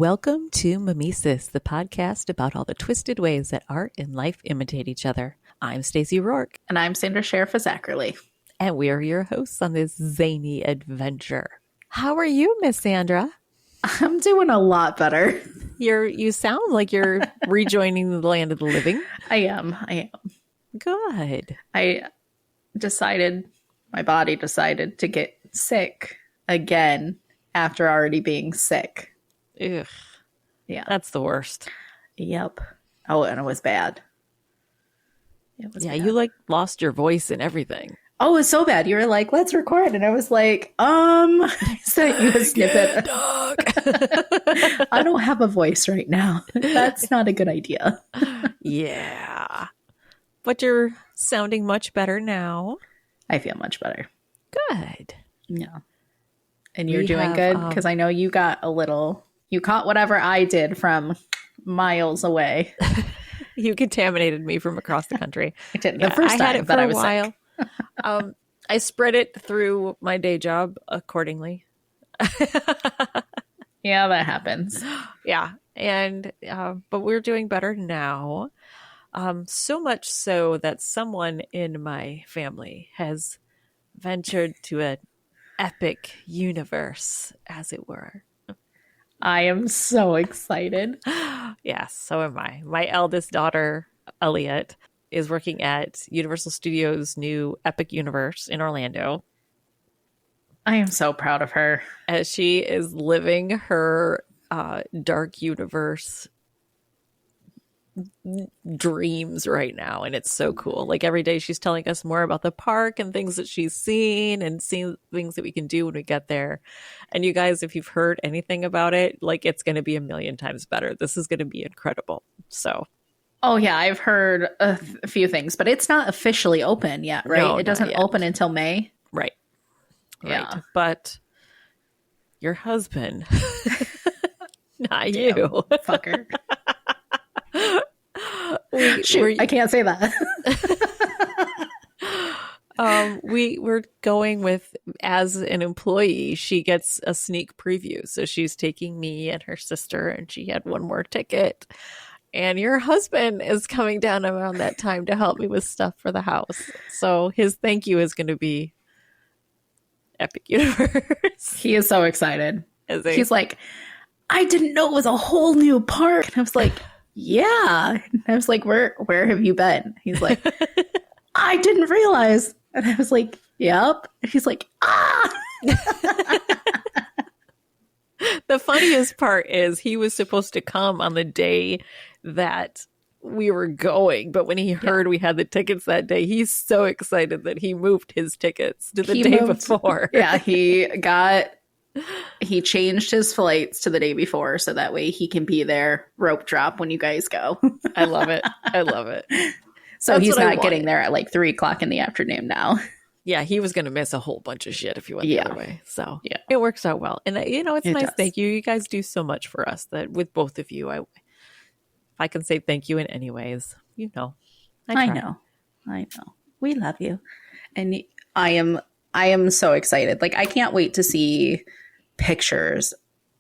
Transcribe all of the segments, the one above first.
Welcome to Mimesis, the podcast about all the twisted ways that art and life imitate each other. I'm Stacey Rourke. And I'm Sandra Sheriff of Zachary. And we are your hosts on this zany adventure. How are you, Miss Sandra? I'm doing a lot better. You sound like you're rejoining the land of the living. I am. Good. My body decided to get sick again after already being sick. Ugh. Yeah. That's the worst. Yep. Oh, and it was bad. You lost your voice and everything. Oh, it was so bad. You were like, let's record. And I was like, I sent you a snippet. Dog. I don't have a voice right now. That's not a good idea. Yeah. But you're sounding much better now. I feel much better. Good. Yeah. And you're doing good? Because I know you caught whatever I did from miles away. You contaminated me from across the country. I did the first time I had it for that I a was while. sick. I spread it through my day job accordingly. Yeah, that happens. Yeah. And, but we're doing better now. So much so that someone in my family has ventured to an epic universe, as it were. I am so excited. Yes, so am I. My eldest daughter, Elliot, is working at Universal Studios' new Epic Universe in Orlando. I am so proud of her. As she is living her dark universe dreams right now, and it's so cool. Like every day she's telling us more about the park and things that she's seen and seeing things that we can do when we get there. And you guys, if you've heard anything about it, like it's going to be a million times better. This is going to be incredible. So oh yeah, I've heard a few things, but it's not officially open yet, right? No, it doesn't open until May. Right. Yeah. But your husband, not Damn, you. Fucker. I can't say that. We're going with, as an employee, she gets a sneak preview. So she's taking me and her sister, and she had one more ticket. And your husband is coming down around that time to help me with stuff for the house. So his thank you is going to be Epic Universe. He is so excited. Is he? He's like, I didn't know it was a whole new park. And I was like, yeah. And I was like, where have you been? He's like, I didn't realize. And I was like, yep. And he's like, ah. The funniest part is he was supposed to come on the day that we were going, but when he heard we had the tickets that day, he's so excited that he moved his tickets to the day before. Yeah, he changed his flights to the day before so that way he can be there rope drop when you guys go. I love it. So that's he's not getting there at like 3:00 in the afternoon now. Yeah, he was going to miss a whole bunch of shit if he went the other way. So yeah, it works out well. And it's nice. Does. Thank you. You guys do so much for us that with both of you, if I can say thank you in any ways, I know. We love you. And I am so excited. Like, I can't wait to see pictures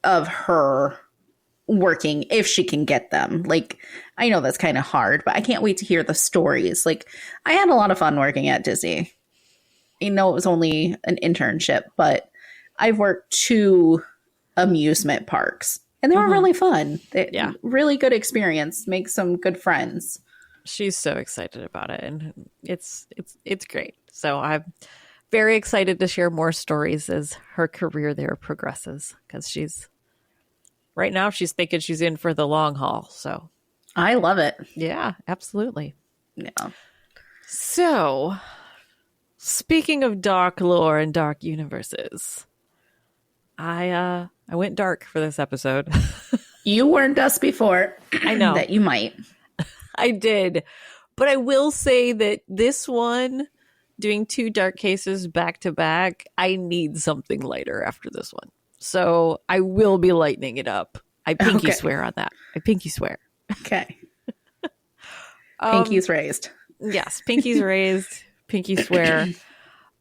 of her working if she can get them. Like, I know that's kind of hard, but I can't wait to hear the stories. Like, I had a lot of fun working at Disney. It was only an internship, but I've worked 2 amusement parks and they were really fun. Really good experience. Make some good friends. She's so excited about it, and it's great. So I'm very excited to share more stories as her career there progresses, because right now she's thinking she's in for the long haul. So I love it. Yeah, absolutely. Yeah. So speaking of dark lore and dark universes, I went dark for this episode. You warned us before. I know that you might. I did. But I will say that this one, doing 2 dark cases back to back, I need something lighter after this one. So I will be lightening it up. I pinky swear on that. I pinky swear. Okay. Pinky's raised. Yes, pinky's raised. Pinky swear.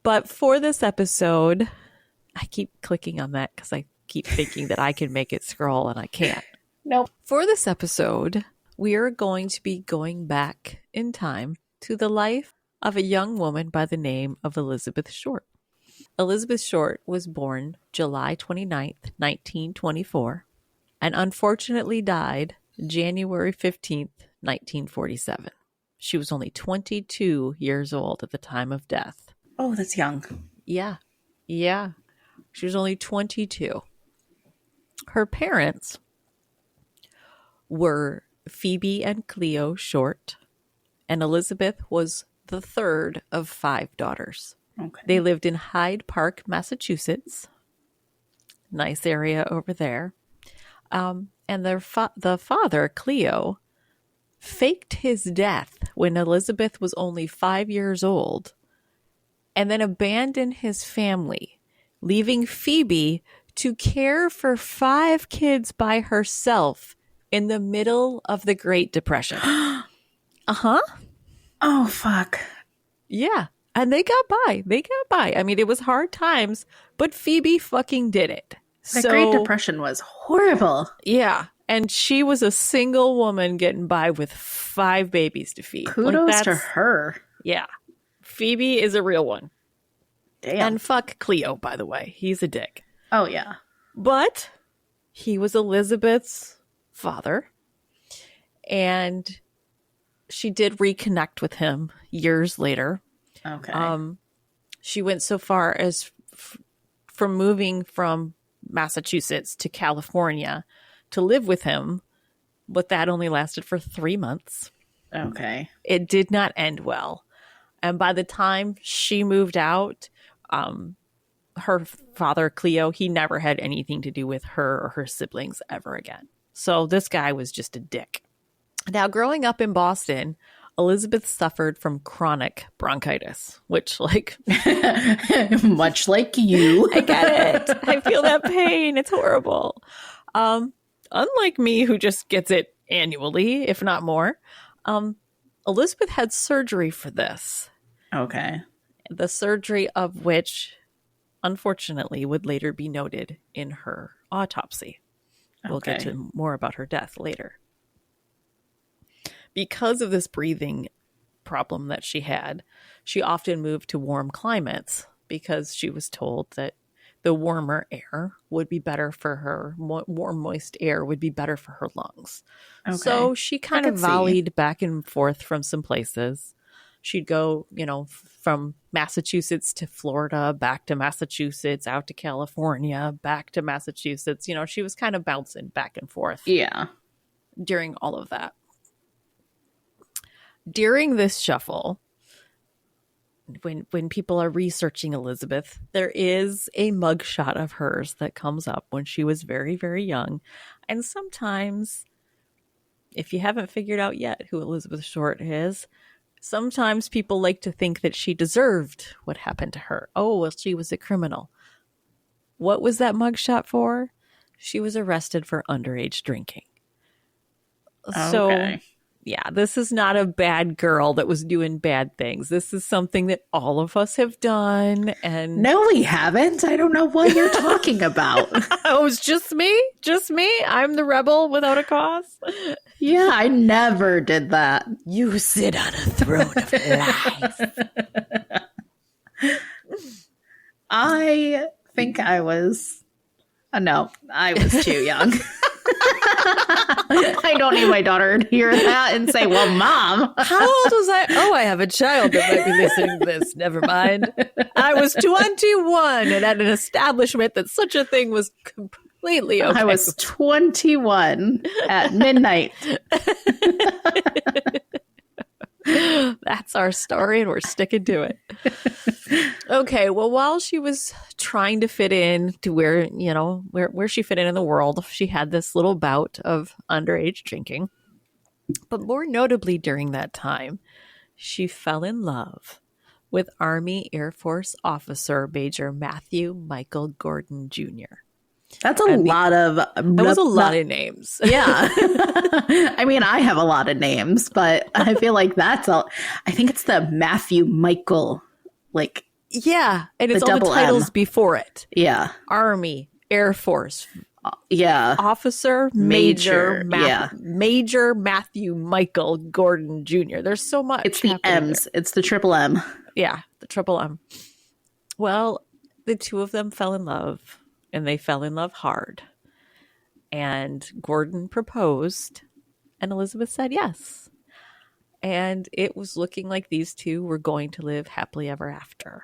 But for this episode, I keep clicking on that because I keep thinking that I can make it scroll and I can't. Nope. For this episode, we are going to be going back in time to the life of a young woman by the name of Elizabeth Short. Elizabeth Short was born July 29th, 1924, and unfortunately died January 15th, 1947. She was only 22 years old at the time of death. Oh, that's young. Yeah. She was only 22. Her parents were Phoebe and Cleo Short, and Elizabeth was the third of 5 daughters. Okay. They lived in Hyde Park, Massachusetts. Nice area over there. And the father, Cleo, faked his death when Elizabeth was only 5 years old and then abandoned his family, leaving Phoebe to care for 5 kids by herself in the middle of the Great Depression. Uh-huh. Oh, fuck. Yeah. And they got by. I mean, it was hard times, but Phoebe fucking did it. The Great Depression was horrible. Yeah. And she was a single woman getting by with 5 babies to feed. Kudos to her. Yeah. Phoebe is a real one. Damn. And fuck Cleo, by the way. He's a dick. Oh, yeah. But he was Elizabeth's father. And she did reconnect with him years later. Okay. She went so far as from moving from Massachusetts to California to live with him, but that only lasted for 3 months. Okay. It did not end well. And by the time she moved out, her father, Cleo, he never had anything to do with her or her siblings ever again. So this guy was just a dick. Now, growing up in Boston, Elizabeth suffered from chronic bronchitis, which, like, much like you. I get it. I feel that pain. It's horrible. Unlike me, who just gets it annually, if not more, Elizabeth had surgery for this. Okay. The surgery of which, unfortunately, would later be noted in her autopsy. We'll get to more about her death later. Because of this breathing problem that she had, she often moved to warm climates because she was told that the warmer air would be better for her. Warm, moist air would be better for her lungs. Okay. So she kind of volleyed back and forth from some places. She'd go, from Massachusetts to Florida, back to Massachusetts, out to California, back to Massachusetts. She was kind of bouncing back and forth. Yeah. During all of that. During this shuffle, when people are researching Elizabeth, there is a mugshot of hers that comes up when she was very, very young. And sometimes, if you haven't figured out yet who Elizabeth Short is, sometimes people like to think that she deserved what happened to her. Oh, well, she was a criminal. What was that mugshot for? She was arrested for underage drinking. Okay. So, yeah, this is not a bad girl that was doing bad things. This is something that all of us have done. And no, we haven't. I don't know what you're talking about. Oh, it's just me? Just me? I'm the rebel without a cause? Yeah, I never did that. You sit on a throne of lies. I think I was... no, I was too young. I don't need my daughter to hear that and say, well, Mom. How old was I? Oh, I have a child that might be listening to this. Never mind. I was 21 and at an establishment that such a thing was completely okay. I was 21 at midnight. That's our story and we're sticking to it. Okay, well, while she was trying to fit in to where she fit in the world, she had this little bout of underage drinking. But more notably during that time, she fell in love with Army Air Force officer Major Matthew Michael Gordon Jr. That's a lot of... That was a lot of names. Yeah. I mean, I have a lot of names, but I feel like that's all... I think it's the Matthew Michael, Yeah, and it's all the titles before it. Yeah. Army, Air Force, Yeah. Officer Major Matthew Michael Gordon Jr. There's so much. It's the M's. There. It's the triple M. Yeah, the triple M. Well, the two of them fell in love, and they fell in love hard. And Gordon proposed, and Elizabeth said yes. And it was looking like these two were going to live happily ever after.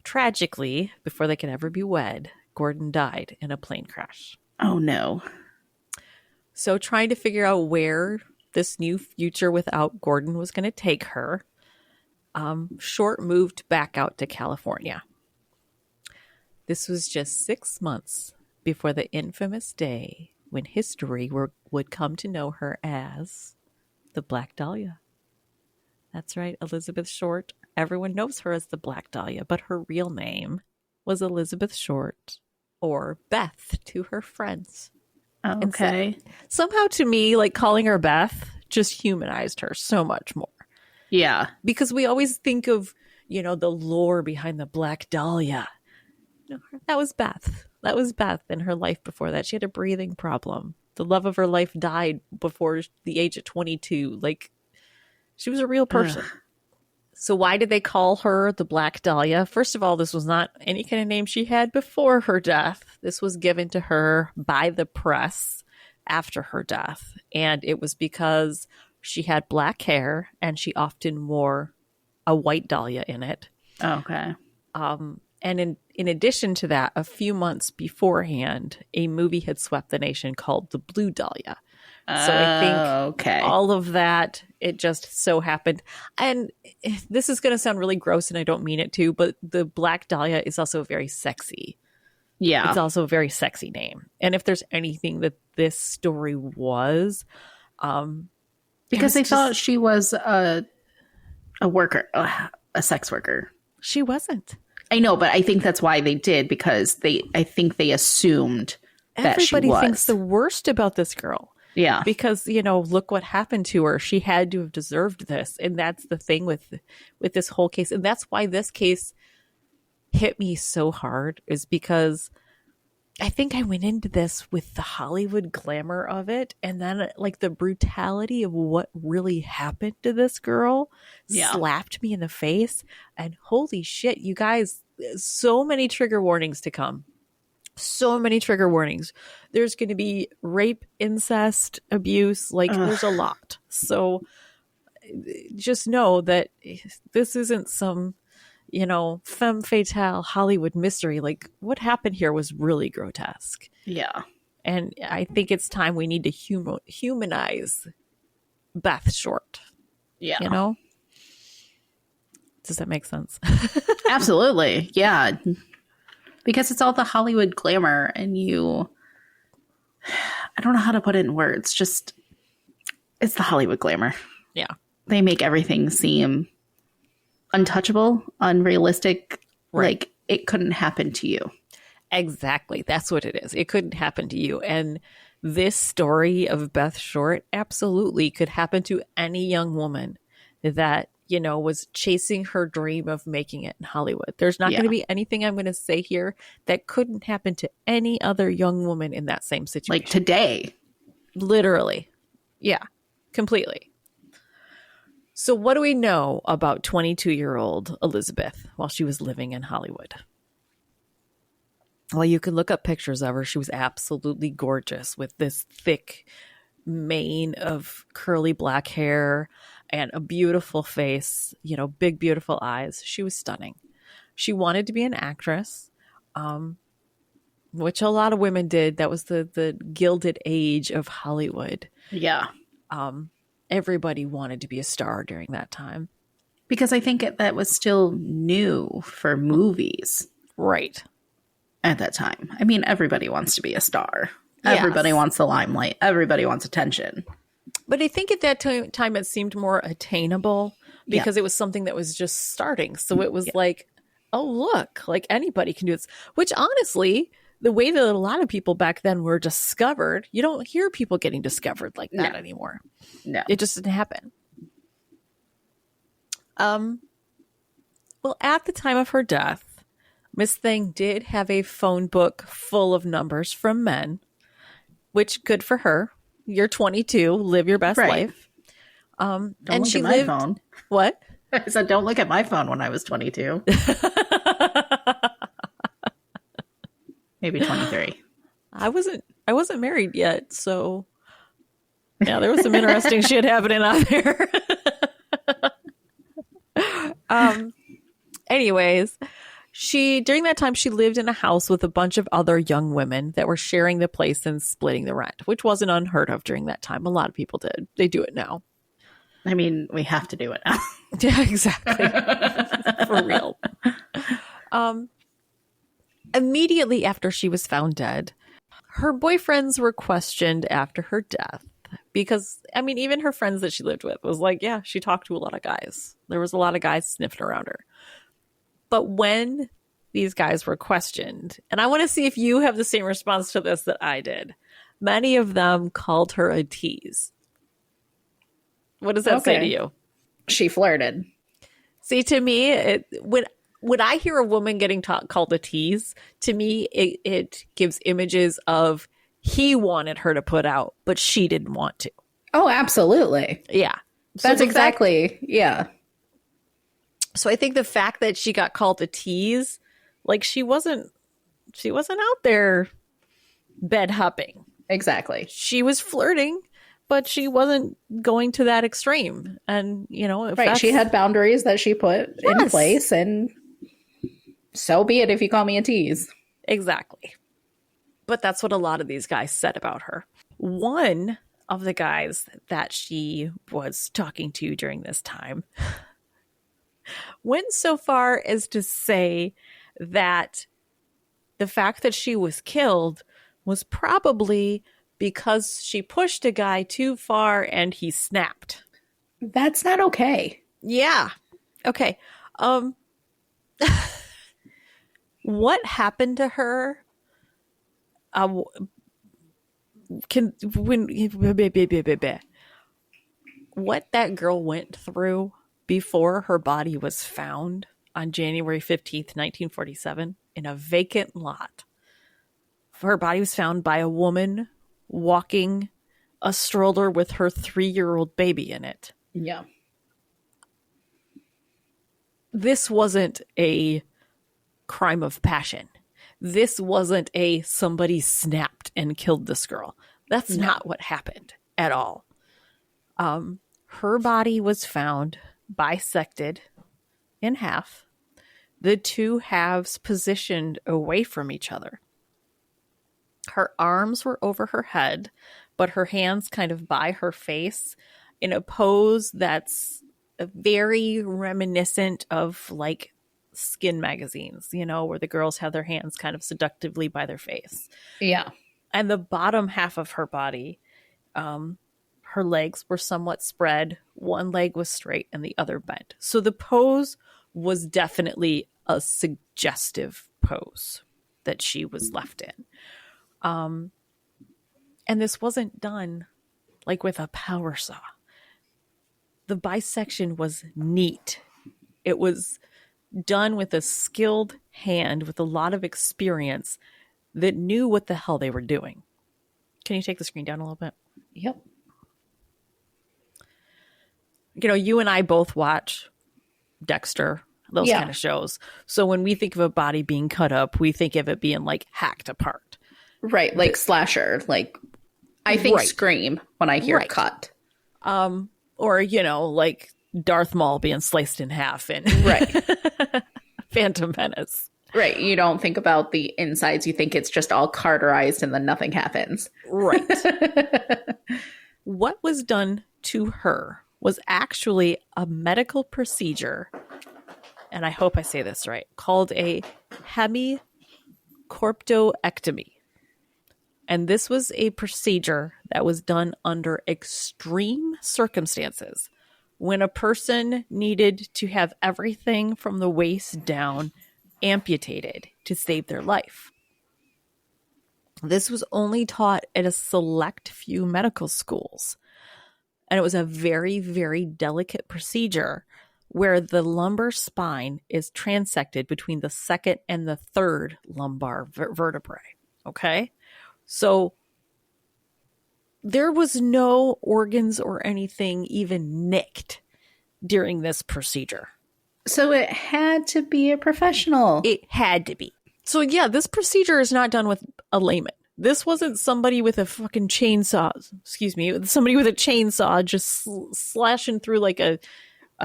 Tragically, before they could ever be wed, Gordon died in a plane crash. Oh, no. So trying to figure out where this new future without Gordon was going to take her, Short moved back out to California. This was just 6 months before the infamous day when history would come to know her as the Black Dahlia. That's right, Elizabeth Short. Everyone knows her as the Black Dahlia, but her real name was Elizabeth Short, or Beth to her friends. Okay. Somehow to me, like calling her Beth just humanized her so much more. Yeah. Because we always think of, the lore behind the Black Dahlia. No, that was Beth. That was Beth in her life before that. She had a breathing problem. The love of her life died before the age of 22. Like, she was a real person. Ugh. So why did they call her the Black Dahlia? First of all, this was not any kind of name she had before her death. This was given to her by the press after her death. And it was because she had black hair and she often wore a white dahlia in it. Okay. And in addition to that, a few months beforehand, a movie had swept the nation called The Blue Dahlia. So I think all of that, it just so happened. And this is going to sound really gross, and I don't mean it to, but the Black Dahlia is also very sexy. Yeah. It's also a very sexy name. And if there's anything that this story was... because they thought she was a worker, a sex worker. She wasn't. I know, but I think that's why they did, because I think they assumed that she was. Everybody thinks the worst about this girl. Yeah. Because, look what happened to her. She had to have deserved this. And that's the thing with this whole case. And that's why this case hit me so hard, is because I think I went into this with the Hollywood glamour of it. And then like the brutality of what really happened to this girl slapped me in the face. And holy shit, you guys, so many trigger warnings to come. So many trigger warnings. There's going to be rape, incest, abuse. Like there's a lot. So just know that this isn't some, femme fatale Hollywood mystery. Like what happened here was really grotesque. Yeah. And I think it's time we need to humanize Beth Short. Yeah. Does that make sense? Absolutely. Yeah. Because it's all the Hollywood glamour, and I don't know how to put it in words. Just, it's the Hollywood glamour. Yeah. They make everything seem untouchable, unrealistic. Right. Like it couldn't happen to you. Exactly. That's what it is. It couldn't happen to you. And this story of Beth Short absolutely could happen to any young woman that, was chasing her dream of making it in Hollywood. There's not going to be anything I'm going to say here that couldn't happen to any other young woman in that same situation. Like today. Literally. Yeah, completely. So what do we know about 22-year-old Elizabeth while she was living in Hollywood? Well, you can look up pictures of her. She was absolutely gorgeous with this thick mane of curly black hair and a beautiful face, big, beautiful eyes. She was stunning. She wanted to be an actress, which a lot of women did. That was the gilded age of Hollywood. Yeah. Everybody wanted to be a star during that time. Because I think that was still new for movies. Right. At that time. I mean, everybody wants to be a star. Yes. Everybody wants the limelight. Everybody wants attention. But I think at that time it seemed more attainable because it was something that was just starting. So it was like, oh, look, like anybody can do this. Which honestly, the way that a lot of people back then were discovered, you don't hear people getting discovered like that anymore. No. It just didn't happen. Well, at the time of her death, Miss Thing did have a phone book full of numbers from men, which good for her. You're 22, live your best Right. life. Don't And look she at my lived phone. what? I said, don't look at my phone when I was 22. Maybe 23. I wasn't married yet, so yeah, there was some interesting shit happening out there. um Anyways, during that time she lived in a house with a bunch of other young women that were sharing the place and splitting the rent, which wasn't unheard of during that time. A lot of people did. They do it now. I mean, we have to do it now. Yeah, exactly. For real. Um Immediately after she was found dead, her boyfriends were questioned after her death because, I mean, even her friends that she lived with was like, yeah, she talked to a lot of guys. There was a lot of guys sniffing around her. But when these guys were questioned, and I want to see if you have the same response to this that I did, many of them called her a tease. What does that say to you? She flirted. See, to me, when I hear a woman getting called a tease, to me, it gives images of he wanted her to put out, but she didn't want to. Oh, absolutely. Yeah. That's exactly, yeah. So I think the fact that she got called a tease, like she wasn't out there bed hopping. Exactly. She was flirting, but she wasn't going to that extreme. And, you know, right. She had boundaries that she put in place, and so be it if you call me a tease. Exactly. But that's what a lot of these guys said about her. One of the guys that she was talking to during this time went so far as to say that the fact that she was killed was probably because she pushed a guy too far and he snapped. That's not okay. Yeah. Okay. What happened to her? What that girl went through before her body was found on January 15th, 1947, in a vacant lot. Her body was found by a woman walking a stroller with her 3-year-old baby in it. Yeah. This wasn't a crime of passion. This wasn't a somebody snapped and killed this girl. That's not what happened at all. Her body was found bisected in half, the two halves positioned away from each other. Her arms were over her head, but her hands kind of by her face in a pose that's very reminiscent of like Skin magazines, you know, where the girls have their hands kind of seductively by their face. Yeah. And the bottom half of her body, her legs were somewhat spread. One leg was straight and the other bent. So the pose was definitely a suggestive pose that she was left in. And this wasn't done like with a power saw. The bisection was neat. It was done with a skilled hand with a lot of experience that knew what the hell they were doing. Can you take the screen down a little bit? Yep. You know, you and I both watch Dexter, those kind of shows. So when we think of a body being cut up, we think of it being like hacked apart. Right. Like slasher. Like I think Scream when I hear cut. Or, you know, like Darth Maul being sliced in half in Phantom Menace. Right. You don't think about the insides. You think it's just all carterized and then nothing happens. Right. What was done to her was actually a medical procedure, and I hope I say this right, called a hemicorptoectomy. And this was a procedure that was done under extreme circumstances when a person needed to have everything from the waist down amputated to save their life. This was only taught at a select few medical schools. And it was a very, very delicate procedure where the lumbar spine is transected between the second and the third lumbar vertebrae. Okay? So there was no organs or anything even nicked during this procedure. So it had to be a professional. It had to be. So yeah, this procedure is not done with a layman. This wasn't somebody with a fucking chainsaw, somebody with a chainsaw just slashing through like a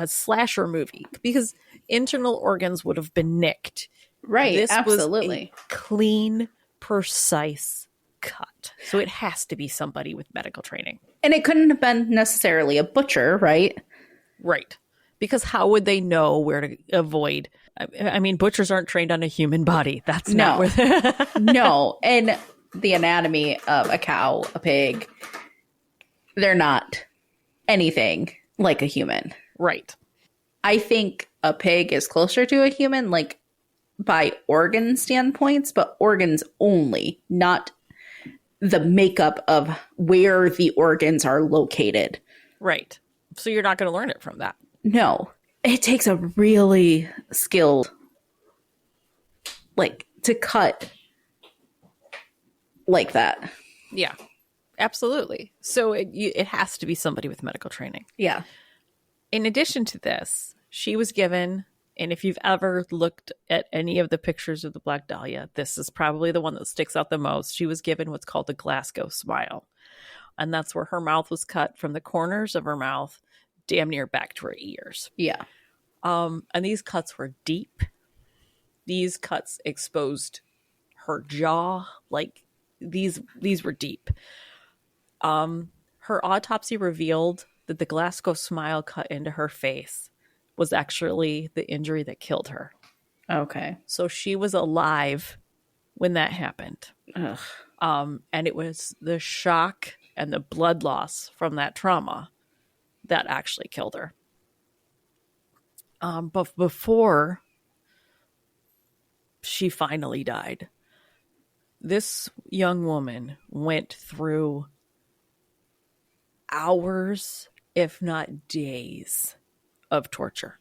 slasher movie, because internal organs would have been nicked. Right, this absolutely. Was a clean, precise cut. So it has to be somebody with medical training. And it couldn't have been necessarily a butcher, right? Right. Because how would they know where to avoid? I mean, butchers aren't trained on a human body. That's not where No. And the anatomy of a cow, a pig, they're not anything like a human. Right. I think a pig is closer to a human, like by organ standpoints, but organs only, not the makeup of where the organs are located. Right. So you're not going to learn it from that. No. It takes a really skilled, like, to cut like that. Yeah, absolutely. So it has to be somebody with medical training. Yeah. In addition to this, she was given, and if you've ever looked at any of the pictures of the Black Dahlia, this is probably the one that sticks out the most. She was given what's called the Glasgow smile. And that's where her mouth was cut from the corners of her mouth damn near back to her ears. Yeah. And these cuts were deep. These cuts exposed her jaw. Like, these were deep. Her autopsy revealed that the Glasgow smile cut into her face was actually the injury that killed her. Okay. So she was alive when that happened. Ugh. And it was the shock and the blood loss from that trauma that actually killed her. But before she finally died, this young woman went through hours, if not days, of torture.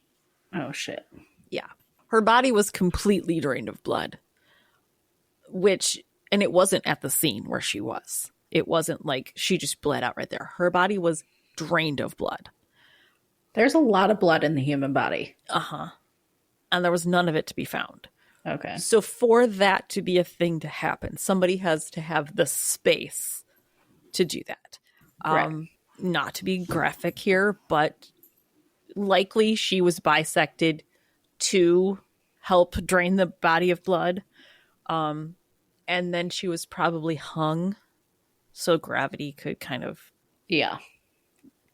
Oh, shit. Yeah. Her body was completely drained of blood, and it wasn't at the scene where she was. It wasn't like she just bled out right there. Her body was drained of blood. There's a lot of blood in the human body. Uh-huh. And there was none of it to be found. Okay. So for that to be a thing to happen, somebody has to have the space to do that. Right. Not to be graphic here, but likely she was bisected to help drain the body of blood. And then she was probably hung so gravity could kind of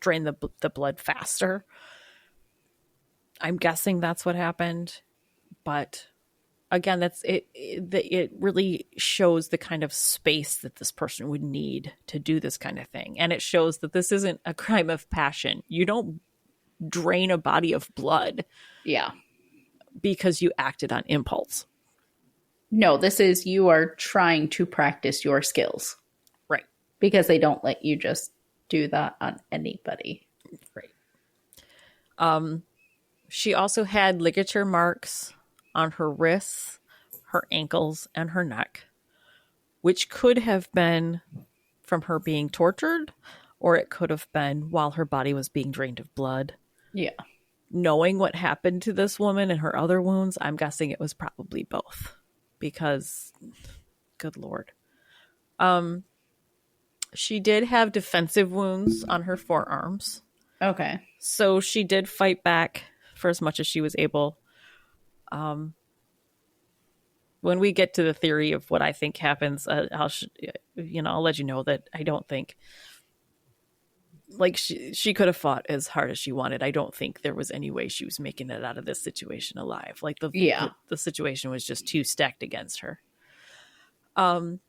drain the blood faster. I'm guessing that's what happened. But again, that's it. It really shows the kind of space that this person would need to do this kind of thing. And it shows that this isn't a crime of passion. You don't drain a body of blood. Yeah. Because you acted on impulse. No, this is you are trying to practice your skills. Right. Because they don't let you just do that on anybody. Right. She also had ligature marks on her wrists, her ankles, and her neck, which could have been from her being tortured, or it could have been while her body was being drained of blood. Yeah. Knowing what happened to this woman and her other wounds, I'm guessing it was probably both. Because, good Lord. She did have defensive wounds on her forearms. Okay. So she did fight back for as much as she was able. When we get to the theory of what I think happens, I'll let you know that I don't think, like, she could have fought as hard as she wanted. I don't think there was any way she was making it out of this situation alive. Like, the situation was just too stacked against her.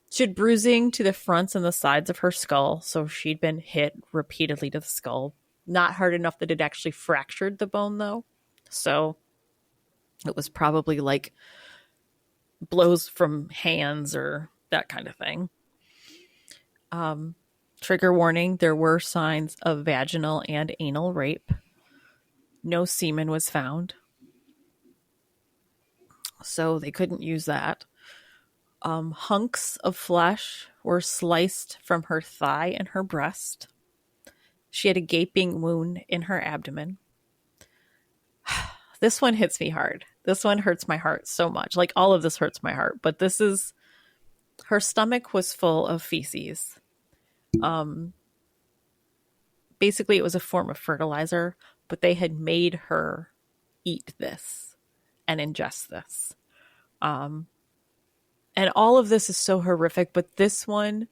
She had bruising to the fronts and the sides of her skull, so she'd been hit repeatedly to the skull. Not hard enough that it actually fractured the bone, though. So it was probably like blows from hands or that kind of thing. Trigger warning, there were signs of vaginal and anal rape. No semen was found, so they couldn't use that. Hunks of flesh were sliced from her thigh and her breast. She had a gaping wound in her abdomen. This one hits me hard. This one hurts my heart so much. Like, all of this hurts my heart, but this is, her stomach was full of feces. Basically, it was a form of fertilizer, but they had made her eat this and ingest this. And all of this is so horrific, but this one,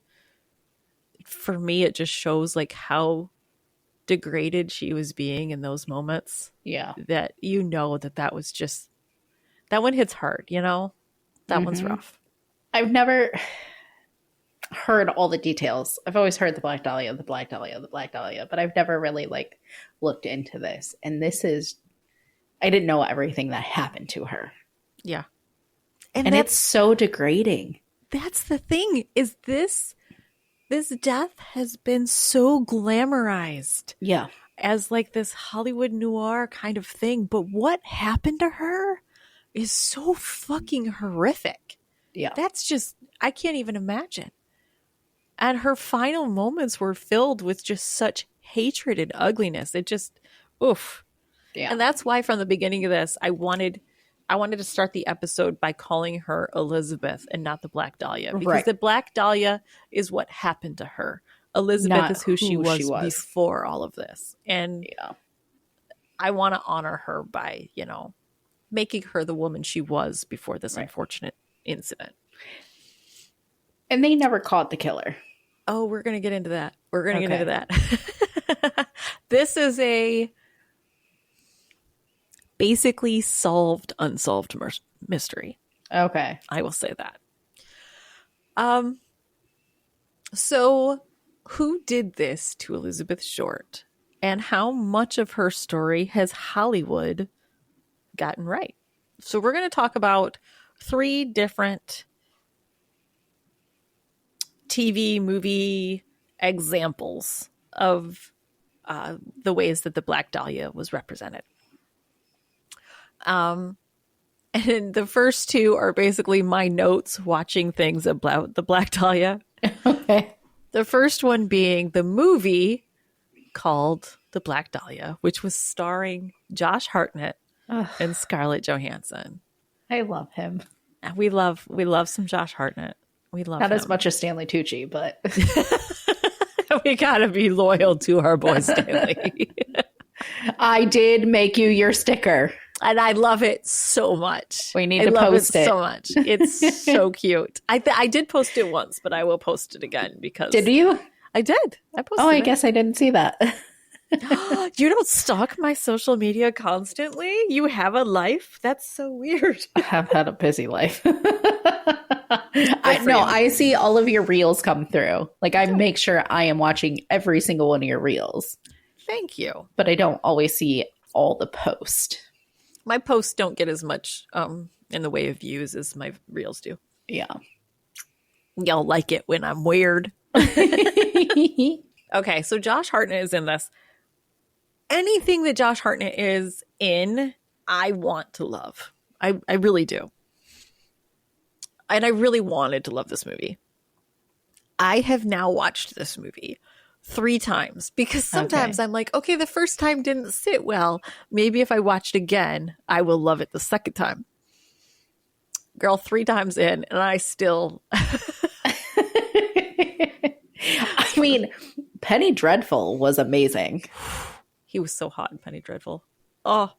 for me, it just shows like how degraded she was being in those moments. Yeah. That that was just, that one hits hard, That one's rough. I've never heard all the details. I've always heard the Black Dahlia, the Black Dahlia, the Black Dahlia, but I've never really like looked into this. And this is, I didn't know everything that happened to her. Yeah. And it's so degrading. That's the thing, is this death has been so glamorized. Yeah. As like this Hollywood noir kind of thing. But what happened to her is so fucking horrific. Yeah. That's just, I can't even imagine. And her final moments were filled with just such hatred and ugliness. It just, oof. Yeah. And that's why from the beginning of this, I wanted to start the episode by calling her Elizabeth and not the Black Dahlia. Because the Black Dahlia is what happened to her. Elizabeth not is who she was before all of this. And I want to honor her by, making her the woman she was before this unfortunate incident. And they never caught the killer. Oh, we're going to get into that. We're going to get into that. This is a basically unsolved mystery. Okay. I will say that. So who did this to Elizabeth Short, and how much of her story has Hollywood gotten right? So we're going to talk about 3 different TV movie examples of the ways that the Black Dahlia was represented. And the first 2 are basically my notes watching things about the Black Dahlia. Okay. The first one being the movie called The Black Dahlia, which was starring Josh Hartnett and Scarlett Johansson. I love him. We love some Josh Hartnett. We love not him. As much as Stanley Tucci, but we gotta be loyal to our boy Stanley. I did make you your sticker. And I love it so much. We need to post it so much. It's so cute. I did post it once, but I will post it again because. Did you? I did. I posted. Oh, I guess I didn't see that. You don't stalk my social media constantly? You have a life? That's so weird. I have had a busy life. I see all of your reels come through. Like, I make sure I am watching every single one of your reels. Thank you. But I don't always see all the posts. My posts don't get as much in the way of views as my reels do. Yeah. Y'all like it when I'm weird. Okay, so Josh Hartnett is in this. Anything that Josh Hartnett is in, I want to love. I really do. And I really wanted to love this movie. I have now watched this movie 3 times because sometimes I'm like, okay, the first time didn't sit well. Maybe if I watched again, I will love it the second time. Girl, 3 times in, and I still. I mean, Penny Dreadful was amazing. He was so hot in Penny Dreadful. Oh.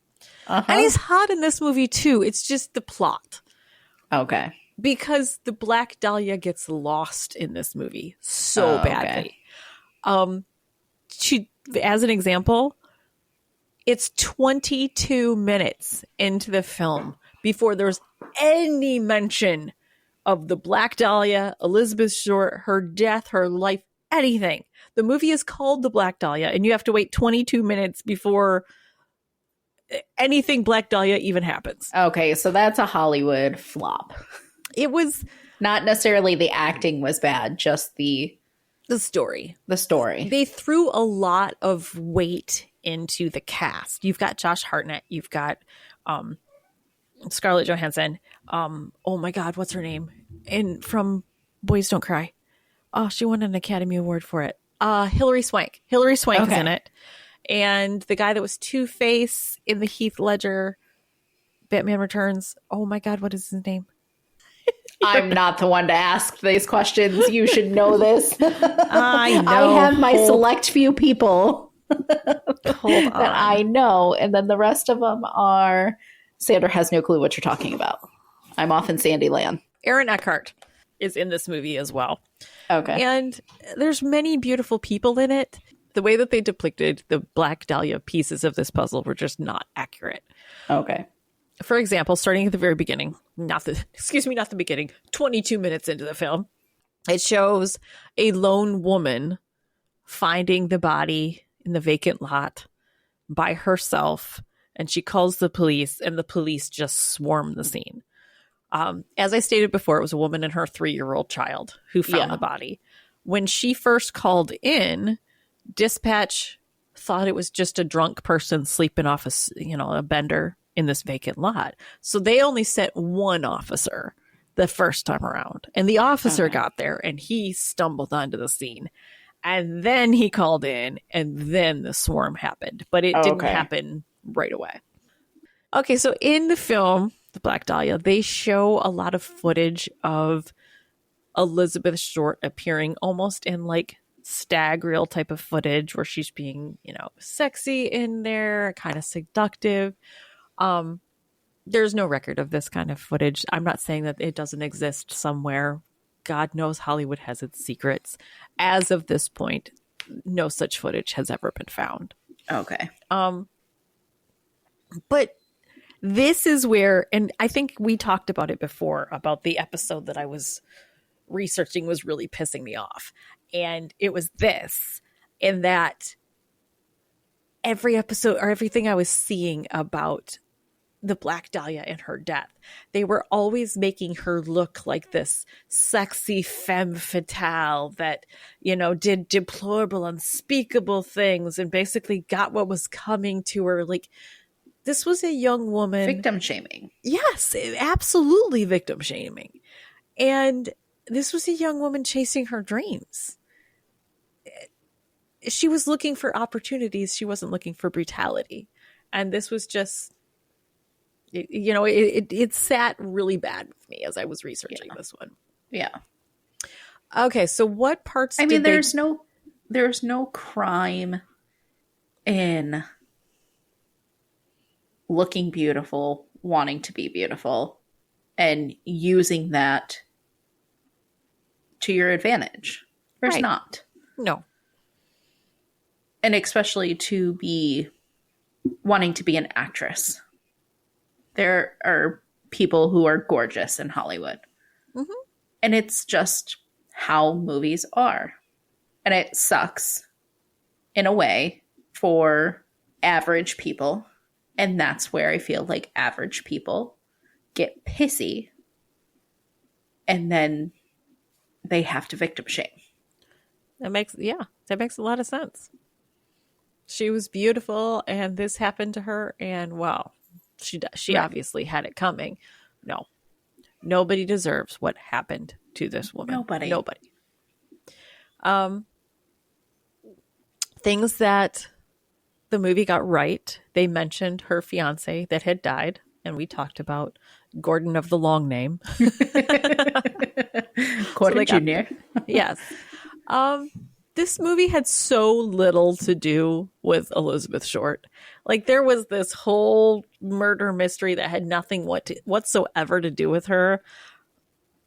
And he's hot in this movie too. It's just the plot. Okay. Because the Black Dahlia gets lost in this movie so badly. She, as an example, it's 22 minutes into the film before there's any mention of the Black Dahlia, Elizabeth Short, her death, her life, anything. The movie is called The Black Dahlia, and you have to wait 22 minutes before anything Black Dahlia even happens. Okay, so that's a Hollywood flop. It was not necessarily the acting was bad, just the The story. The story. They threw a lot of weight into the cast. You've got Josh Hartnett. You've got Scarlett Johansson. Oh my God, what's her name? And from Boys Don't Cry. Oh, she won an Academy Award for it. Hilary Swank. Hilary Swank is in it. And the guy that was Two-Face in the Heath Ledger Batman Returns. Oh my God, what is his name? I'm not the one to ask these questions. You should know this. I know. I have my select few people that I know, and then the rest of them are Sandra has no clue what you're talking about. I'm off in Sandyland. Aaron Eckhart is in this movie as well. Okay. And there's many beautiful people in it. The way that they depicted the Black Dahlia pieces of this puzzle were just not accurate. Okay. For example, starting at the very beginning, not the beginning, 22 minutes into the film, it shows a lone woman finding the body in the vacant lot by herself, and she calls the police, and the police just swarm the scene. As I stated before, it was a woman and her 3-year-old child who found the body. When she first called in, dispatch thought it was just a drunk person sleeping off a bender in this vacant lot. So they only sent one officer the first time around. And the officer got there and he stumbled onto the scene. And then he called in and then the swarm happened. But it didn't happen right away. Okay, so in the film, The Black Dahlia, they show a lot of footage of Elizabeth Short appearing almost in like stag reel type of footage where she's being, sexy in there, kind of seductive. There's no record of this kind of footage. I'm not saying that it doesn't exist somewhere. God knows Hollywood has its secrets. As of this point, no such footage has ever been found. Okay. But this is where, and I think we talked about it before, about the episode that I was researching was really pissing me off. And it was this, in that every episode or everything I was seeing about the Black Dahlia and her death, they were always making her look like this sexy femme fatale that, did deplorable, unspeakable things and basically got what was coming to her. Like, this was a young woman. Victim shaming. Yes, absolutely victim shaming. And this was a young woman chasing her dreams. She was looking for opportunities. She wasn't looking for brutality. And this was just, it sat really bad with me as I was researching this one. Yeah. Okay, so what parts there's no crime in looking beautiful, wanting to be beautiful, and using that to your advantage. There's not. No. And especially to be wanting to be an actress. There are people who are gorgeous in Hollywood. Mm-hmm. And it's just how movies are. And it sucks in a way for average people. And that's where I feel like average people get pissy. And then they have to victim shame. That makes a lot of sense. She was beautiful and this happened to her, and wow, she obviously had it coming. No. Nobody deserves what happened to this woman. Nobody. Things that the movie got right. They mentioned her fiance that had died, and we talked about Gordon of the long name. Gordon Jr. Yes. This movie had so little to do with Elizabeth Short. Like, there was this whole murder mystery that had nothing whatsoever to do with her.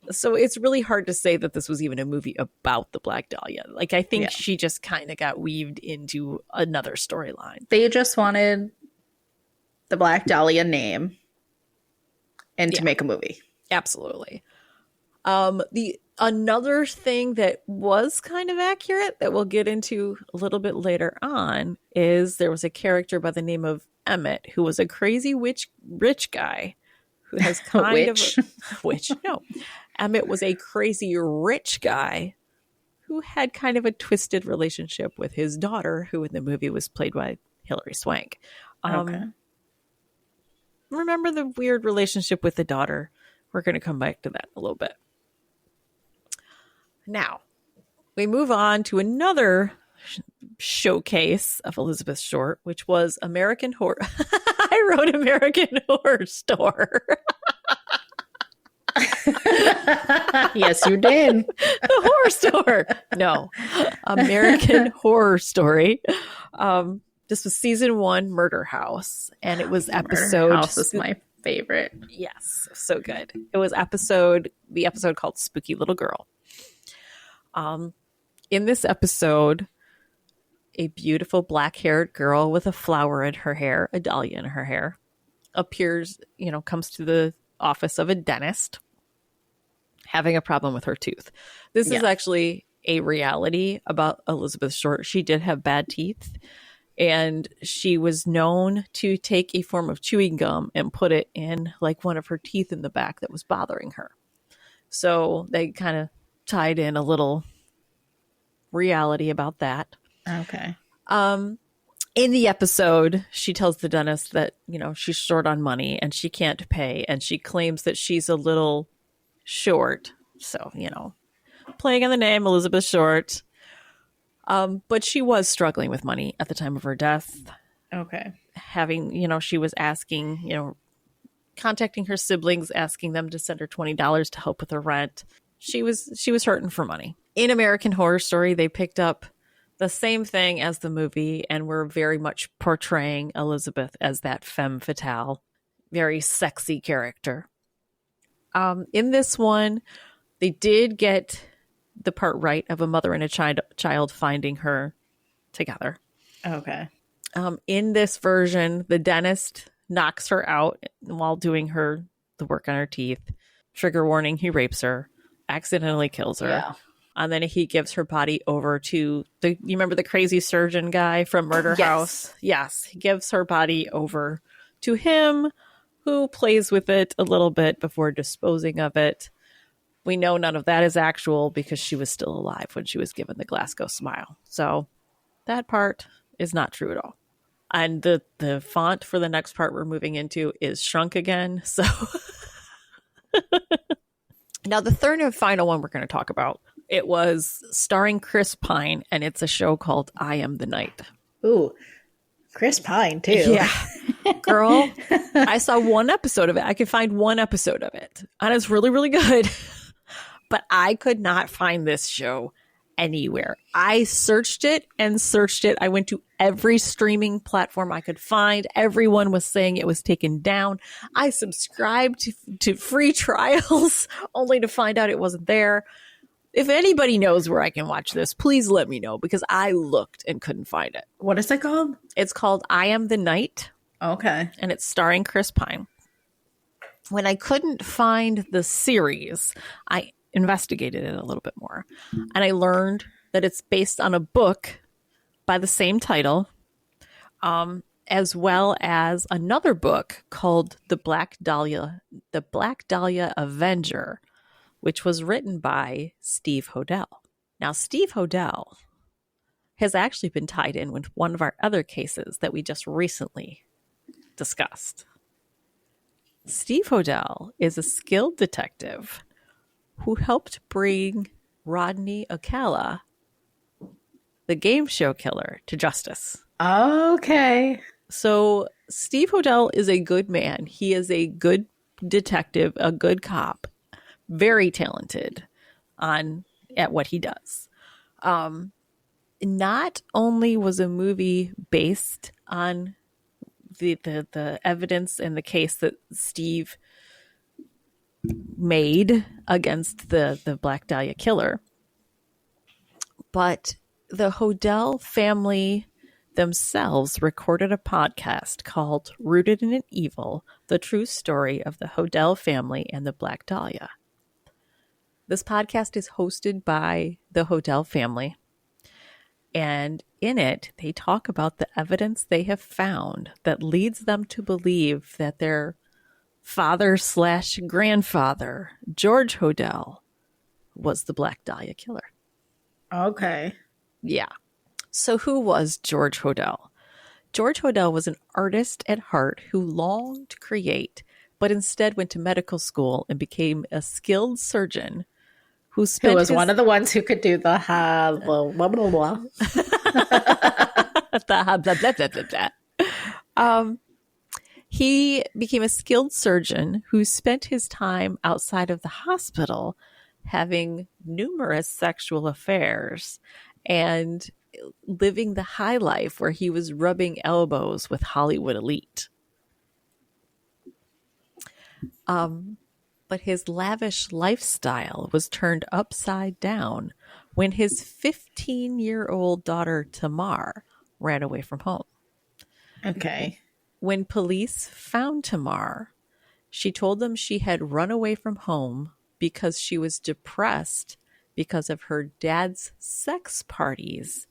So it's really hard to say that this was even a movie about the Black Dahlia. Like, I think she just kind of got weaved into another storyline. They just wanted the Black Dahlia name and to make a movie. Absolutely. Another thing that was kind of accurate that we'll get into a little bit later on is there was a character by the name of Emmett who was a crazy rich guy who has kind of witch. No, Emmett was a crazy rich guy who had kind of a twisted relationship with his daughter, who in the movie was played by Hilary Swank. Okay. Remember the weird relationship with the daughter? We're going to come back to that in a little bit. Now, we move on to another showcase of Elizabeth Short, which was American Horror. I wrote American Horror Store. Yes, you did. The Horror Store. No, American Horror Story. This was season 1, Murder House, and it was episode. Murder House is my favorite. Yes, so good. It was the episode called Spooky Little Girl. In this episode, a beautiful black-haired girl with a flower in her hair, a dahlia in her hair, appears, comes to the office of a dentist having a problem with her tooth. This is actually a reality about Elizabeth Short. She did have bad teeth, and she was known to take a form of chewing gum and put it in like one of her teeth in the back that was bothering her. So they kind of tied in a little reality about that. Okay. In the episode, she tells the dentist that, she's short on money and she can't pay. And she claims that she's a little short. So, playing on the name Elizabeth Short. But she was struggling with money at the time of her death. Okay. She was asking, contacting her siblings, asking them to send her $20 to help with her rent. She was hurting for money. In American Horror Story, they picked up the same thing as the movie and were very much portraying Elizabeth as that femme fatale, very sexy character. In this one, they did get the part right of a mother and a child finding her together. Okay. In this version, the dentist knocks her out while doing the work on her teeth. Trigger warning, he rapes her, accidentally kills her. Yeah. And then he gives her body over to you remember the crazy surgeon guy from Murder House? Yes. He gives her body over to him, who plays with it a little bit before disposing of it. We know none of that is actual because she was still alive when she was given the Glasgow smile. So that part is not true at all. And the font for the next part we're moving into is shrunk again. So now the third and final one we're going to talk about, it was starring Chris Pine, and it's a show called I Am the Night. Ooh, Chris Pine too. Yeah. Girl, I saw one episode of it. I could find one episode of it. And it's really, really good. But I could not find this show anywhere. I searched it and searched it. I went to every streaming platform I could find. Everyone was saying it was taken down. I subscribed to free trials only to find out it wasn't there. If anybody knows where I can watch this, please let me know, because I looked and couldn't find it. What is it called? It's called I Am the Night. Okay. And it's starring Chris Pine. When I couldn't find the series, I investigated it a little bit more. And I learned that it's based on a book by the same title, as well as another book called The Black Dahlia Avenger, which was written by Steve Hodel. Now, Steve Hodel has actually been tied in with one of our other cases that we just recently discussed. Steve Hodel is a skilled detective who helped bring Rodney Ocala, the game show killer, to justice. Okay. So Steve Hodel is a good man. He is a good detective, a good cop, very talented at what he does. Not only was a movie based on the evidence and the case that Steve made against the Black Dahlia killer, but the Hodel family themselves recorded a podcast called Rooted in Evil, the true story of the Hodel family and the Black Dahlia. This podcast is hosted by the Hodel family, and in it, they talk about the evidence they have found that leads them to believe that their father/grandfather, George Hodel, was the Black Dahlia killer. Okay. Yeah. So who was George Hodel? George Hodel was an artist at heart who longed to create, but instead went to medical school and became a skilled surgeon who Who spent was one his of the ones who could do the blah, blah, blah, blah. blah, blah, blah, blah, blah, blah. He became a skilled surgeon who spent his time outside of the hospital having numerous sexual affairs and living the high life where he was rubbing elbows with Hollywood elite. But his lavish lifestyle was turned upside down when his 15-year-old daughter Tamar ran away from home. Okay. When police found Tamar, she told them she had run away from home because she was depressed because of her dad's sex parties,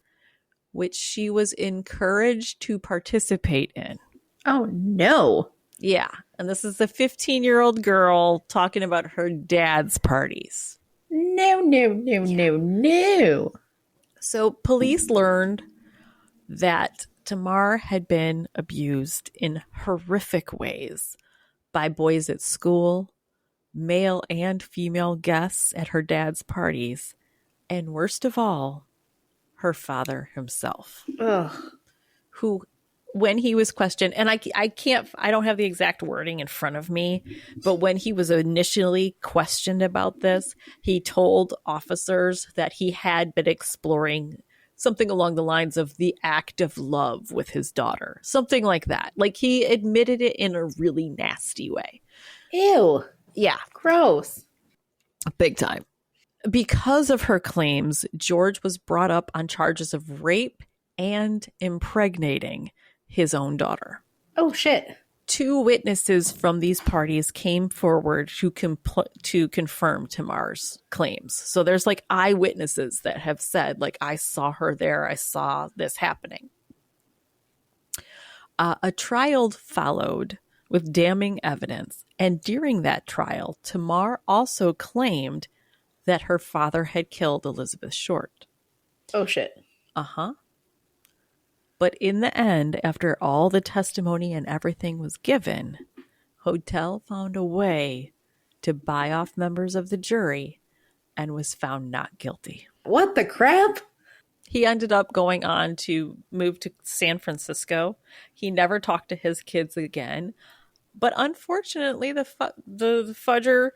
which she was encouraged to participate in. Oh, no. Yeah. And this is a 15-year-old girl talking about her dad's parties. No, no, no, no, no. So police learned that Tamar had been abused in horrific ways by boys at school, male and female guests at her dad's parties, and worst of all, her father himself. Ugh. Who, when he was questioned, and I don't have the exact wording in front of me, but when he was initially questioned about this, he told officers that he had been exploring something along the lines of the act of love with his daughter. Something like that. Like he admitted it in a really nasty way. Ew. Yeah. Gross. Big time. Because of her claims, George was brought up on charges of rape and impregnating his own daughter. Oh, shit. 2 witnesses from these parties came forward to confirm Tamar's claims. So there's like eyewitnesses that have said, like, I saw her there. I saw this happening. A trial followed with damning evidence. And during that trial, Tamar also claimed that her father had killed Elizabeth Short. Oh, shit. Uh-huh. But in the end, after all the testimony and everything was given, Hodel found a way to buy off members of the jury and was found not guilty. What the crap? He ended up going on to move to San Francisco. He never talked to his kids again. But unfortunately, the fudger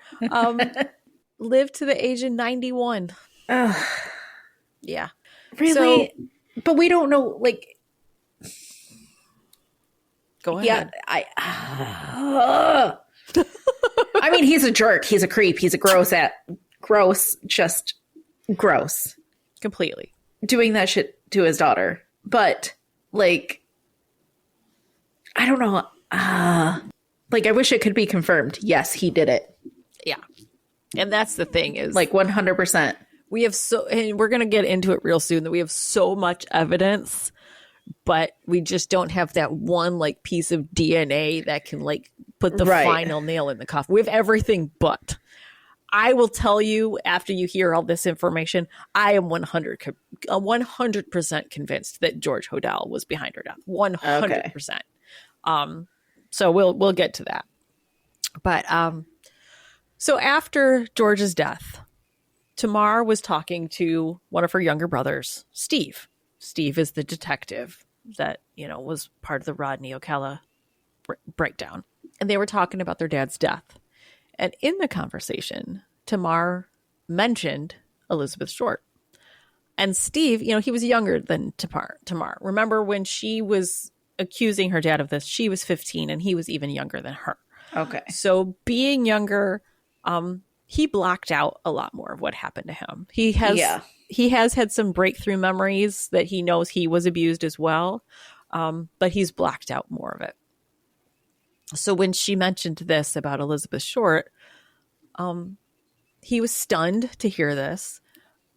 lived to the age of 91. Ugh. Yeah. Really? So, but we don't know, like... Go ahead. Yeah, I mean, he's a jerk. He's a creep. He's a gross, just gross. Completely. Doing that shit to his daughter. But, like, I don't know. Like, I wish it could be confirmed. Yes, he did it. Yeah. And that's the thing is... Like, 100%. We have and we're going to get into it real soon, that we have so much evidence, but we just don't have that one like piece of DNA that can like put the final nail in the coffin. We have everything, but I will tell you after you hear all this information, I am 100% convinced that George Hodel was behind her death. 100%. Okay. So we'll get to that. But so after George's death, Tamar was talking to one of her younger brothers, Steve. Steve is the detective that, you know, was part of the Rodney Ocala breakdown. And they were talking about their dad's death. And in the conversation, Tamar mentioned Elizabeth Short. And Steve, you know, he was younger than Tamar. Remember when she was accusing her dad of this, she was 15 and he was even younger than her. Okay. So being younger, he blocked out a lot more of what happened to him. He has had some breakthrough memories that he knows he was abused as well, but he's blocked out more of it. So when she mentioned this about Elizabeth Short, he was stunned to hear this.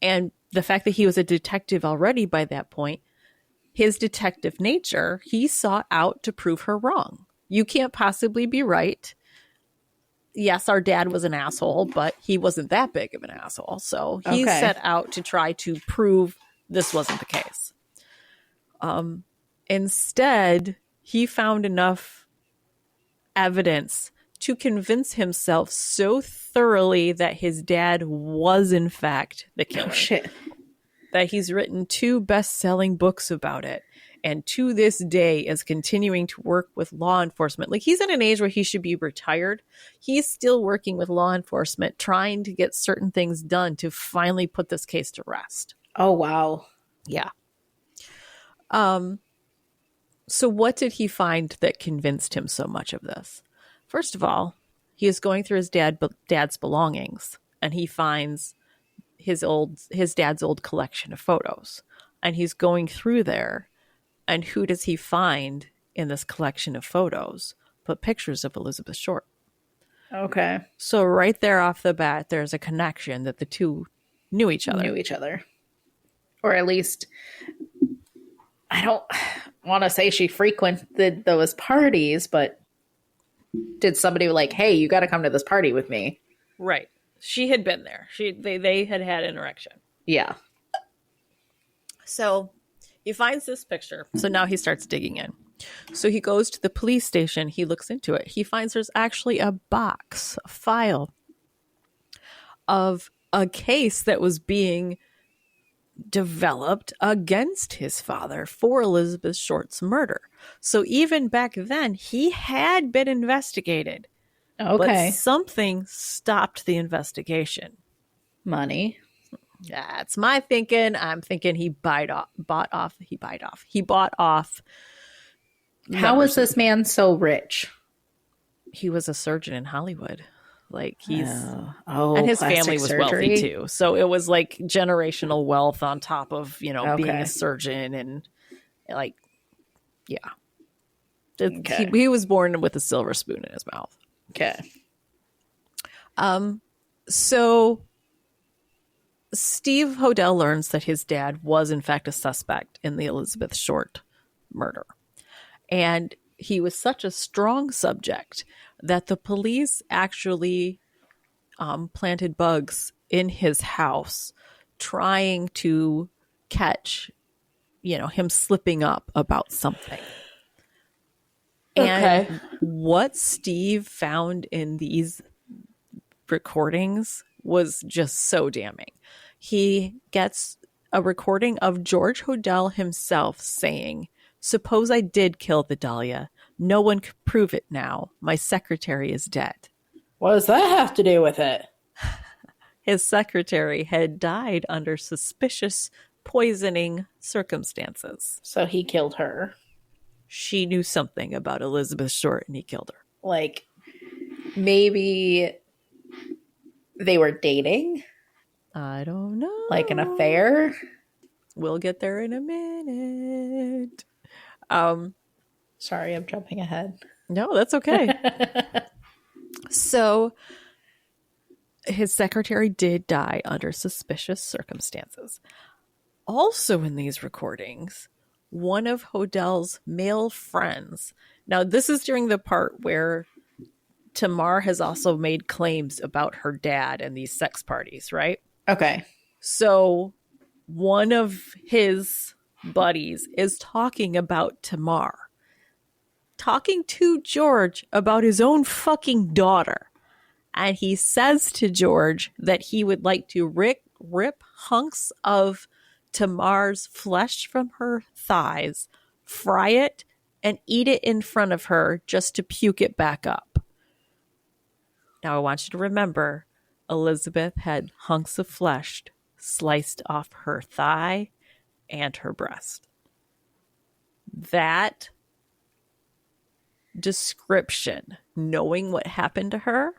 And the fact that he was a detective already by that point, his detective nature, he sought out to prove her wrong. You can't possibly be right. yes, our dad was an asshole, but he wasn't that big of an asshole. So he set out to try to prove this wasn't the case. Instead, he found enough evidence to convince himself so thoroughly that his dad was in fact the killer. Oh, shit. That he's written 2 best-selling books about it. And to this day is continuing to work with law enforcement. Like, he's at an age where he should be retired. He's still working with law enforcement, trying to get certain things done to finally put this case to rest. Oh, wow. Yeah. So what did he find that convinced him so much of this? First of all, he is going through his dad's belongings, and he finds his dad's old collection of photos. And he's going through there, and who does he find in this collection of photos but pictures of Elizabeth Short? Okay. So right there off the bat, there's a connection that the two knew each other. Or at least, I don't want to say she frequented those parties, but did somebody like, hey, you got to come to this party with me? Right. She had been there. They had interaction. Yeah. So he finds this picture. So now he starts digging in. So he goes to the police station. He looks into it. He finds there's actually a file of a case that was being developed against his father for Elizabeth Short's murder. So even back then, he had been investigated. Okay. But something stopped the investigation. Money. That's my thinking. I'm thinking he bought off. How was this man so rich? He was a surgeon in Hollywood. Like, he's and his family was wealthy too. So it was like generational wealth on top of, being a surgeon, and like, yeah. He was born with a silver spoon in his mouth. Okay. So Steve Hodel learns that his dad was in fact a suspect in the Elizabeth Short murder. And he was such a strong subject that the police actually planted bugs in his house, trying to catch, him slipping up about something. Okay. And what Steve found in these recordings was just so damning. He gets a recording of George Hodel himself saying, "Suppose I did kill the Dahlia. No one could prove it now. My secretary is dead." What does that have to do with it? His secretary had died under suspicious poisoning circumstances. So he killed her. She knew something about Elizabeth Short and he killed her. Like, maybe they were dating? I don't know. Like an affair? We'll get there in a minute. Sorry, I'm jumping ahead. No, that's okay. So his secretary did die under suspicious circumstances. Also in these recordings, one of Hodel's male friends. Now, this is during the part where Tamar has also made claims about her dad and these sex parties, right? Okay. So one of his buddies is talking about Tamar, talking to George about his own fucking daughter. And he says to George that he would like to rip hunks of Tamar's flesh from her thighs, fry it, and eat it in front of her just to puke it back up. Now I want you to remember, Elizabeth had hunks of flesh sliced off her thigh and her breast. That description, knowing what happened to her,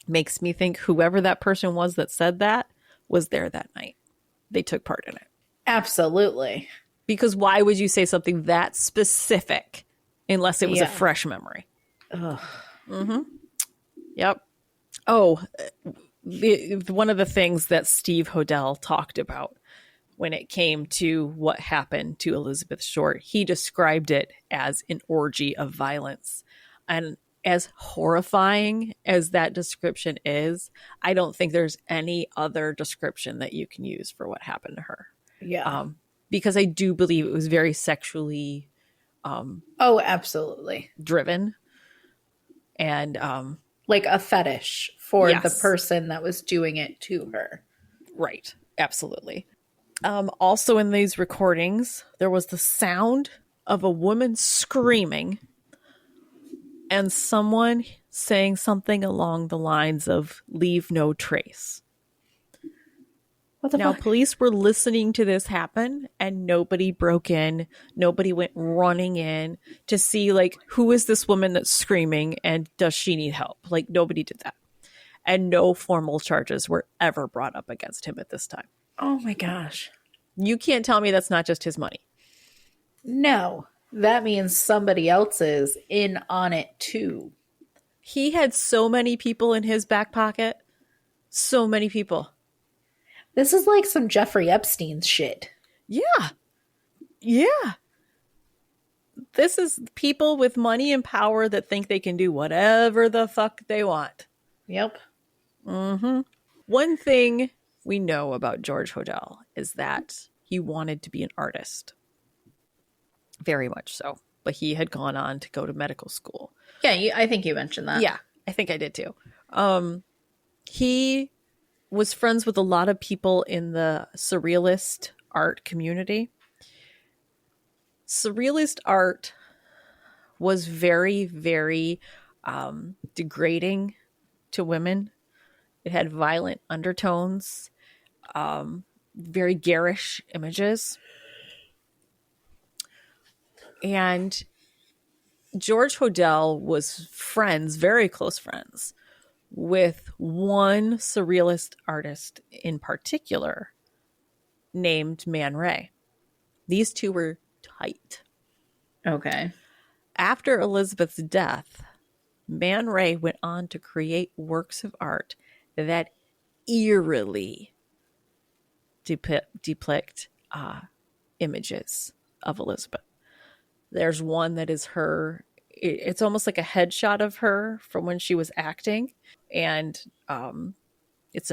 makes me think whoever that person was that said that was there that night. They took part in it. Absolutely. Because why would you say something that specific unless it was a fresh memory? Ugh. Mm-hmm. Yep. Oh, one of the things that Steve Hodel talked about when it came to what happened to Elizabeth Short, he described it as an orgy of violence. And as horrifying as that description is, I don't think there's any other description that you can use for what happened to her. Yeah. Because I do believe it was very sexually oh, absolutely. driven. And like a fetish for yes. the person that was doing it to her. Right. Absolutely. Also in these recordings, there was the sound of a woman screaming and someone saying something along the lines of "leave no trace." What the Now, fuck? police were listening to this happen and nobody broke in. Nobody went running in to see, like, who is this woman that's screaming and does she need help? Like, nobody did that. And no formal charges were ever brought up against him at this time. Oh my gosh. You can't tell me that's not just his money. No, that means somebody else is in on it too. He had so many people in his back pocket. So many people. This is like some Jeffrey Epstein shit. Yeah. Yeah. This is people with money and power that think they can do whatever the fuck they want. Yep. Mm-hmm. One thing we know about George Hodel is that he wanted to be an artist. Very much so. But he had gone on to go to medical school. Yeah, I think you mentioned that. Yeah, I think I did too. He was friends with a lot of people in the surrealist art community. Surrealist art was very, very degrading to women. It had violent undertones, very garish images. And George Hodel was friends, very close friends, with one surrealist artist in particular named Man Ray. These two were tight. Okay. After Elizabeth's death, Man Ray went on to create works of art that eerily depict images of Elizabeth. There's one that is her. It's almost like a headshot of her from when she was acting. And it's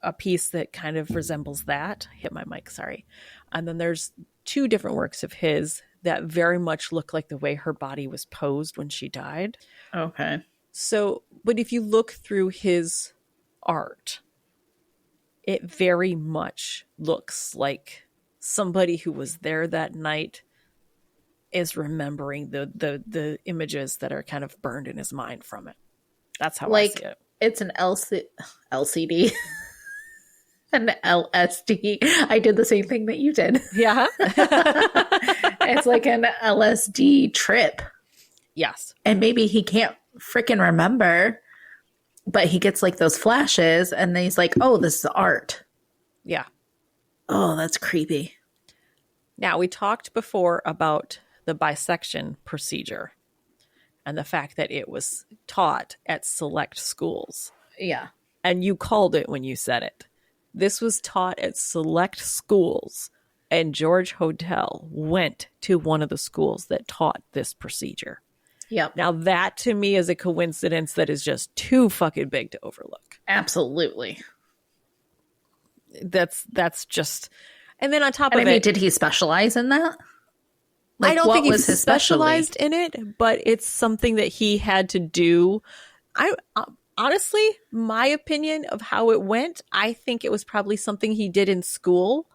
a piece that kind of resembles that. I hit my mic, sorry. And then there's two different works of his that very much look like the way her body was posed when she died. Okay. So, but if you look through his art, it very much looks like somebody who was there that night is remembering the images that are kind of burned in his mind from it. That's how I see it. It's an LCD. An LSD. I did the same thing that you did. Yeah. It's like an LSD trip. Yes. And maybe he can't freaking remember, but he gets like those flashes and then he's like, oh, this is art. Yeah. Oh, that's creepy. Now, we talked before about the bisection procedure and the fact that it was taught at select schools. Yeah. And you called it when you said it. This was taught at select schools, and George Hodel went to one of the schools that taught this procedure. Yep. Now, that to me is a coincidence that is just too fucking big to overlook. Absolutely. That's just... And then on top and of I mean, it... did he specialize in that? Like, I don't think he specialized in it, but it's something that he had to do. Honestly, my opinion of how it went, I think it was probably something he did in school.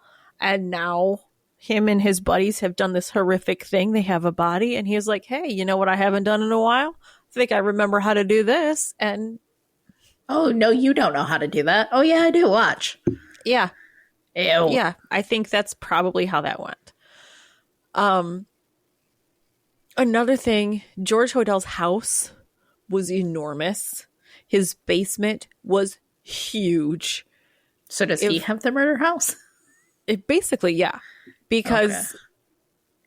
And now him and his buddies have done this horrific thing. They have a body. And he's like, hey, you know what I haven't done in a while? I think I remember how to do this. And oh, no, you don't know how to do that. Oh, yeah, I do. Watch. Yeah. Ew. Yeah, I think that's probably how that went. Another thing, George Hodel's house was enormous. His basement was huge. So does he have the murder house? It basically, yeah. Because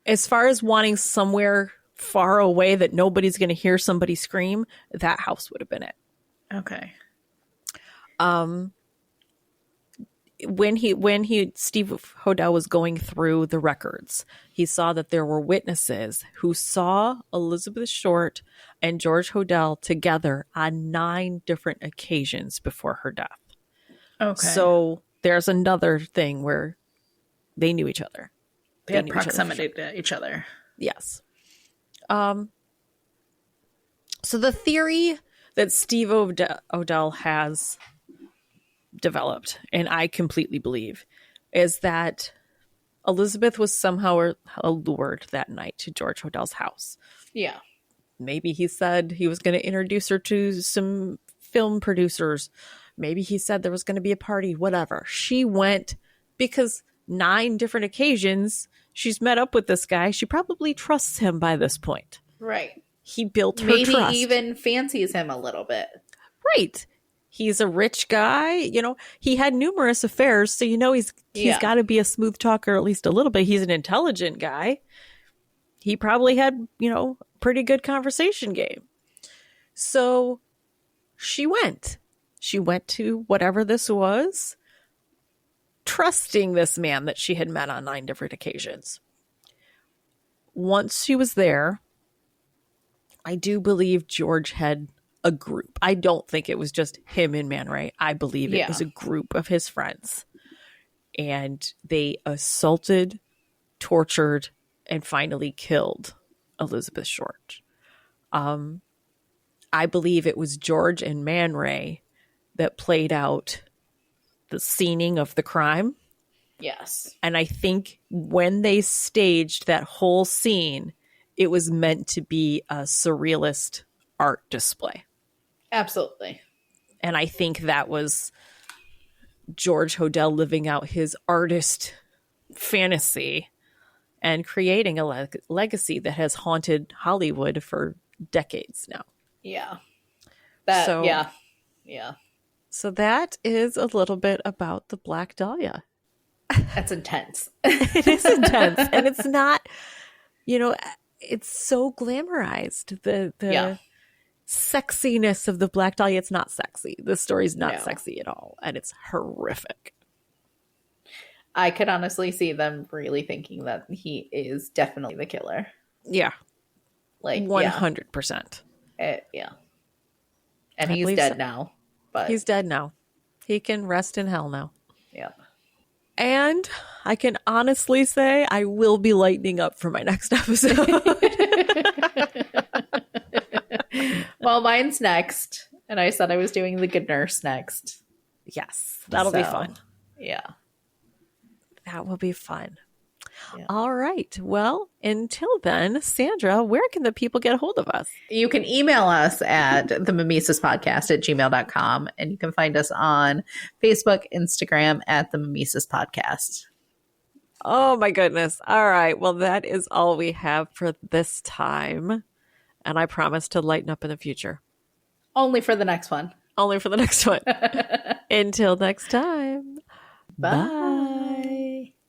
as far as wanting somewhere far away that nobody's going to hear somebody scream, that house would have been it. Okay. Steve Hodel was going through the records, he saw that there were witnesses who saw Elizabeth Short and George Hodel together on 9 different occasions before her death. Okay. So there's another thing where they knew each other. They had proximity to each other. Yes. So the theory that Steve Odell has developed, and I completely believe, is that Elizabeth was somehow allured that night to George Hodell's house. Yeah. Maybe he said he was going to introduce her to some film producers. Maybe he said there was going to be a party, whatever. She went because 9 different occasions she's met up with this guy. She probably trusts him by this point. Right. He built her Maybe trust. even fancies him a little bit. Right. He's a rich guy. You know, he had numerous affairs, so you know he's got to be a smooth talker at least a little bit. He's an intelligent guy. He probably had, pretty good conversation game. So she went. She went to whatever this was, trusting this man that she had met on 9 different occasions. Once she was there, I do believe George had a group. I don't think it was just him and Man Ray. I believe it was a group of his friends. And they assaulted, tortured, and finally killed Elizabeth Short. I believe it was George and Man Ray that played out the scening of the crime. Yes. And I think when they staged that whole scene, it was meant to be a surrealist art display. Absolutely. And I think that was George Hodel living out his artist fantasy and creating a legacy that has haunted Hollywood for decades now. Yeah. Yeah. So that is a little bit about the Black Dahlia. That's intense. It is intense. And it's not, it's so glamorized. The sexiness of the Black Dahlia, it's not sexy. The story's not sexy at all. And it's horrific. I could honestly see them really thinking that he is definitely the killer. Yeah. Like 100%. Yeah. And he's dead now. But he's dead now. He can rest in hell now. Yeah. And I can honestly say I will be lightening up for my next episode. Well, mine's next. And I said I was doing The Good Nurse next. Yes. That'll be fun. Yeah. That will be fun. Yeah. All right. Well, until then, Sandra, where can the people get a hold of us? You can email us at themimesispodcast@gmail.com, and you can find us on Facebook, Instagram at the Mimesis Podcast. Oh my goodness. All right. Well, that is all we have for this time. And I promise to lighten up in the future. Only for the next one. Only for the next one. Until next time. Bye.